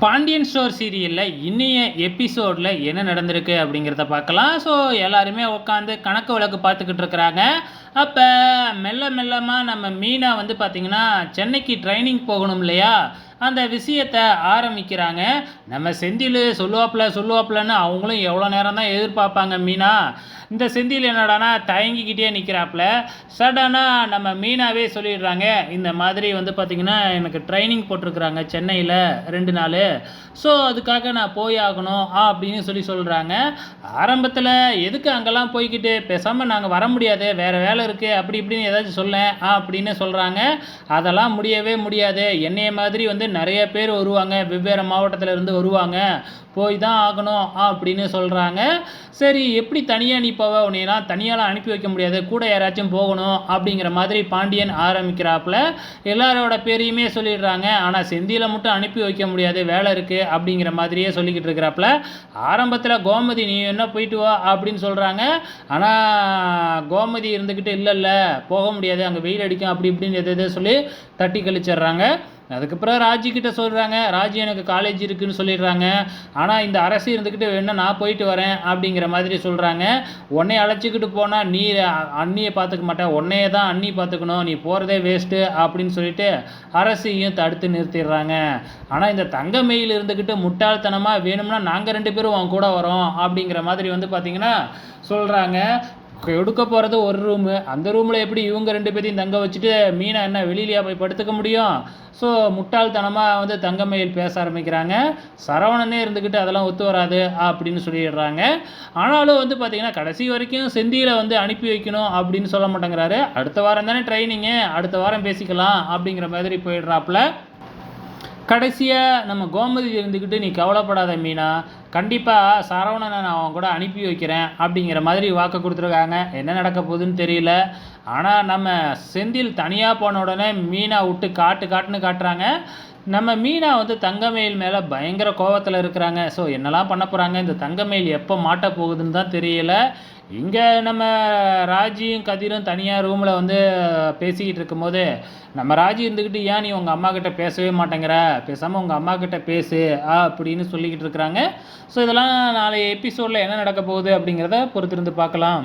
Pandian store சீரியலில் இன்னைய எபிசோடில் என்ன நடந்திருக்கு அப்படிங்கிறத பார்க்கலாம். ஸோ எல்லாருமே உட்காந்து கணக்கு வழக்கு பார்த்துக்கிட்டு இருக்கிறாங்க. அப்போ மெல்ல மெல்லமாக நம்ம மீனா வந்து பார்த்திங்கன்னா சென்னைக்கு ட்ரைனிங் போகணும் இல்லையா, அந்த விஷயத்தை ஆரம்பிக்கிறாங்க. நம்ம செந்தில் சொல்லுவாப்புலன்னு அவங்களும் எவ்வளோ நேரம் தான் எதிர்பார்ப்பாங்க மீனா. இந்த செந்தில் என்னடானா தயங்கிக்கிட்டே நிற்கிறாப்புல. சடனாக நம்ம மீனாவே சொல்லிடுறாங்க, இந்த மாதிரி வந்து பார்த்திங்கன்னா எனக்கு ட்ரைனிங் போட்டிருக்கிறாங்க சென்னையில் 2 நாள். ஸோ அதுக்காக நான் போய் ஆகணும் அப்படின்னு சொல்கிறாங்க. ஆரம்பத்தில் எதுக்கு அங்கெல்லாம் போய்கிட்டு, பேசாமல் நாங்கள் வர முடியாது, வேறு வேலை இருக்குது அப்படி இப்படின்னு ஏதாச்சும் சொல்லேன் அப்படின்னு சொல்கிறாங்க. அதெல்லாம் முடியவே முடியாது, என்னைய மாதிரி வந்து நிறைய பேர் வருவாங்க, வெவ்வேறு மாவட்டத்தில் இருந்து வருவாங்க, போய் தான் ஆகணும் அப்படின்னு சொல்கிறாங்க. சரி, எப்படி தனியாக நீ போவ, உன்னையெல்லாம் தனியாலாம் அனுப்பி வைக்க முடியாது, கூட யாராச்சும் போகணும் அப்படிங்கிற மாதிரி பாண்டியன் ஆரம்பிக்கிறாப்புல. எல்லாரோட பேரையுமே சொல்லிடுறாங்க. ஆனால் செந்தியில் மட்டும் அனுப்பி வைக்க முடியாது, வேலை இருக்குது அப்படிங்கிற மாதிரியே சொல்லிக்கிட்டு இருக்கிறாப்புல. ஆரம்பத்தில் கோமதி நீ என்ன போயிட்டு வா அப்படின்னு சொல்கிறாங்க. ஆனால் கோமதி இருந்துக்கிட்டு இல்லை போக முடியாது, அங்கே வெயில் அடிக்கும் அப்படி இப்படின்னு எதை சொல்லி தட்டி கழிச்சிட்றாங்க. அதுக்கப்புறம் ராஜிக்கிட்ட சொல்கிறாங்க, ராஜி எனக்கு காலேஜ் இருக்குதுன்னு சொல்லிடுறாங்க. ஆனால் இந்த அரசு இருந்துக்கிட்டு வேணா நான் போயிட்டு வரேன் அப்படிங்கிற மாதிரி சொல்கிறாங்க. உன்னை அழைச்சிக்கிட்டு போனால் நீ அண்ணியை பார்த்துக்க மாட்டேன், உன்னையே தான் அண்ணி பார்த்துக்கணும், நீ போகிறதே வேஸ்ட்டு அப்படின்னு சொல்லிட்டு அரசையும் தடுத்து நிறுத்திடுறாங்க. ஆனால் இந்த தங்கமயில் இருந்துக்கிட்டு முட்டாள்தனமாக வேணும்னா நாங்கள் 2 பேரும் அவன் கூட வரோம் அப்படிங்கிற மாதிரி வந்து பார்த்திங்கன்னா சொல்கிறாங்க. எடுக்க போகிறது ஒரு ரூமு, அந்த ரூமில் எப்படி இவங்க 2 பேரையும் தங்க வச்சுட்டு மீனா என்ன வெளியிலையா போய் படுத்துக்க முடியும்? ஸோ முட்டாள்தனமாக வந்து தங்கமயில் பேச ஆரம்பிக்கிறாங்க. சரவணனே இருந்துக்கிட்டு அதெல்லாம் ஒத்து வராது அப்படின்னு சொல்லிடுறாங்க. ஆனாலும் வந்து பார்த்திங்கன்னா கடைசி வரைக்கும் செந்தியில் வந்து அனுப்பி வைக்கணும் அப்படின்னு சொல்ல மாட்டேங்கிறாரு. அடுத்த வாரம் தானே ட்ரைனிங்கு, அடுத்த வாரம் பேசிக்கலாம் அப்படிங்கிற மாதிரி போயிடுறாப்புல. கடைசியாக நம்ம கோமதி இருந்துக்கிட்டு நீ கவலைப்படாத மீனா, கண்டிப்பாக சரவணனை நான் அவன் கூட அனுப்பி வைக்கிறேன் அப்படிங்கிற மாதிரி வாக்கு கொடுத்துருக்காங்க. என்ன நடக்க போகுதுன்னு தெரியல. ஆனால் நம்ம செந்தில் தனியாக போன உடனே மீனா விட்டு காட்டுன்னு காட்டுறாங்க. நம்ம மீனா வந்து தங்கமயில் மேலே பயங்கர கோபத்தில் இருக்கிறாங்க. ஸோ என்னெல்லாம் பண்ண போகிறாங்க, இந்த தங்கமயில் எப்போ மாட்ட போகுதுன்னு தான் தெரியல. இங்கே நம்ம ராஜியும் கதிரும் தனியாக ரூமில் வந்து பேசிக்கிட்டு இருக்கும்போது நம்ம ராஜி இருந்துக்கிட்டு ஏன் நீ உங்கள் அம்மா கிட்ட பேசவே மாட்டேங்கிற, பேசாமல் உங்கள் அம்மா கிட்ட பேசு அப்படின்னு சொல்லிக்கிட்டு இருக்கிறாங்க. ஸோ இதெல்லாம் நாளைய எபிசோடில் என்ன நடக்க போகுது அப்படிங்கிறத பொறுத்திருந்து பார்க்கலாம்.